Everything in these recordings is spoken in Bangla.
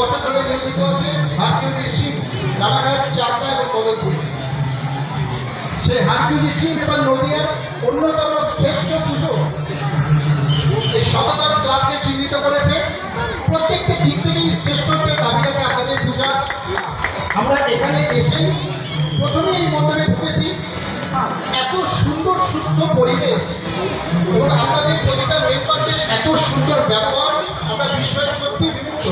বছর ধরে নিয়োজিত আছে হারকিউলিস শিপ, রানাঘাট, চাকদা এবং কদমপুর। সেই হারকিউলিস শিপ এবং নদীয়ার অন্যতম শ্রেষ্ঠ পুজো এই শততর ক্লাবকে চিহ্নিত করেছে। প্রত্যেকটি দিক থেকেই শ্রেষ্ঠত্বের দাবি রাখে আপনাদের পূজা। আমরা এখানে এসে প্রথমেই এই মন্দিরে ঢুকেছি, এত সুন্দর সুস্থ পরিবেশ এবং আমাদের প্রতিটা মেম্বারদের এত সুন্দর ব্যবহার, আমরা বিস্ময়ে সত্যি বিমুগ্ধ।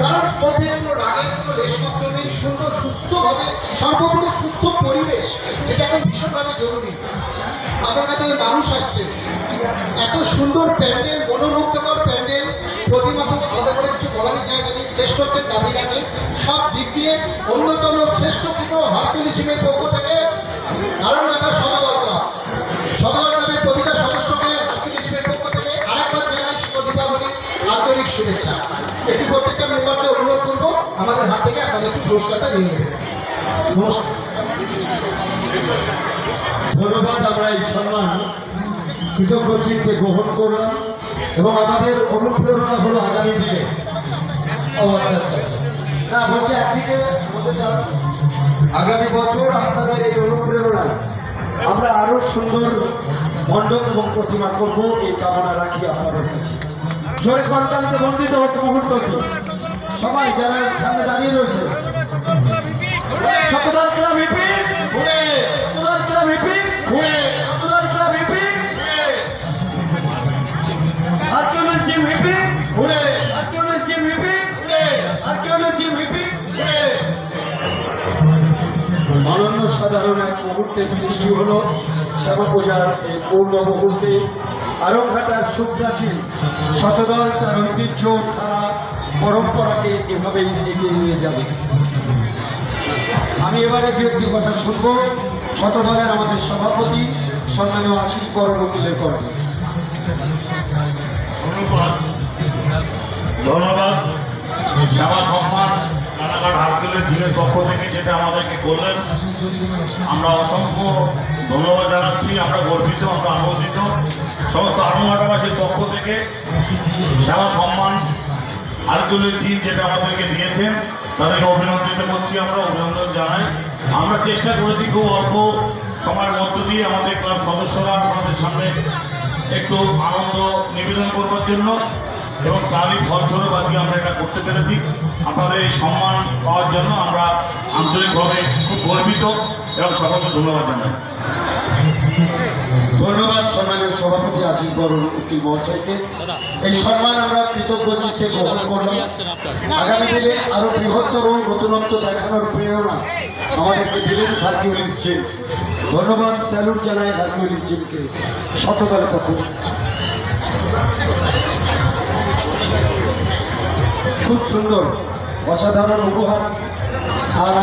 কারণ মধ্যে কোনো রাগের কোনো রেশমাত্র নেই, সুন্দর সুস্থভাবে সম্পূর্ণ সুস্থ পরিবেশ, এটা এখন ভীষণভাবে জরুরি। আগামী মানুষ আসছে, এত সুন্দর প্যান্ডেল, মনোমুগ্ধকর প্যান্ডেল, প্রতিমা খুব আলাদা করে কিছু বলার জায়গা নেই, শ্রেষ্ঠত্বের দাবি রাখে সব দিক দিয়ে অন্যতম শ্রেষ্ঠ পুজো হারকিউলিস শিপের পক্ষ থেকে নারায়ণঘাটা সদর ক্লাবের প্রতিটা সদস্যকে হারকিউলিস শিপের পক্ষ থেকে আরেকবার জানাই শুভ দীপাবলি আন্তরিক শুভেচ্ছা। একটু প্রত্যেকটা মেম্বারকে অনুরোধ করবো আমাদের হাত থেকে আপনাদের একটু পুরস্কারটা নিয়ে নেবেন। নমস্কার। ধন্যবাদ। আমরা এই সম্মান কৃতজ্ঞ চিত্তে গ্রহণ করলাম এবং আমাদের অনুপ্রেরণা হলো আগামী দিনে। ও আচ্ছা আচ্ছা আচ্ছা, না বলছি একদিকে আগামী বছর আপনাদের এই অনুপ্রেরণায় আমরা আরো সুন্দর মণ্ডপ এবং প্রতিমা করবো, এই কামনা রাখি আপনাদের কাছে। জোরে করতালিতে বন্দিত হতে মুহূর্ত সবাই যারা সামনে দাঁড়িয়ে রয়েছে। শতদল ক্লাব হিপি ঘুরে, শতদল ক্লাব হিপি ঘুরে, শতদল ক্লাব হিপি হারকিউলিস টিম হিপি ঘুরে, হারকিউলিস টিম হিপি ঘুরে, হারকিউলিস টিম হিপি ঘুরে। অনন্য সাধারণ এক মুহূর্তের সৃষ্টি হলো শ্যামা পূজার এই পূর্ণ মুহূর্তে। আরংঘাটার সুপ্রাচীন শতদল তার ঐতিহ্য, ধারা, পরম্পরাকে এভাবেই এগিয়ে নিয়ে যাবে। আমি এবারে দু একটি কথা শুনবো শতদলের আমাদের সভাপতি সম্মানীয় আশিস বড় উকিলের করেন। ধন্যবাদ। শ্যামা সম্মান রানাঘাট হারকিউলিস শিপের পক্ষ থেকে যেটা আমাদেরকে করলেন, আমরা অসংখ্য ধন্যবাদ জানাচ্ছি। আমরা গর্বিত, আমরা আনন্দিত। সমস্ত আরংঘাটাবাসীর পক্ষ থেকে শ্যামা সম্মান হারকিউলিস শিপ যেটা আমাদেরকে দিয়েছেন, তাদেরকে অভিনন্দিত করছি, আমরা অভিনন্দন জানাই। আমরা চেষ্টা করেছি খুব অল্প সময়ের মধ্য দিয়ে আমাদের ক্লাব সদস্যরা আমাদের সামনে একটু আনন্দ নিবেদন করবার জন্য, এবং তারই ফলস্বরূপ আজকে আমরা এটা করতে পেরেছি। আপনাদের এই সম্মান পাওয়ার জন্য আমরা আন্তরিকভাবে খুব গর্বিত এবং সকলকে ধন্যবাদ জানাই। ধন্যবাদ সম্মানীয় সভাপতি আশিস বড় উকিল মহাশয়কে। এই সম্মান আমরা কৃতজ্ঞ চিত্তে গ্রহণ করলাম। আগামী দিনে আরো বৃহত্তর নতুনত্ব দেখানোর প্রেরণা আমাদেরকে দিলেন হারকিউলিস শিপ। ধন্যবাদ, স্যালুট জানাই হারকিউলিস শিপকে শতদলের পক্ষ থেকে। খুব সুন্দর অসাধারণ উপহার। আর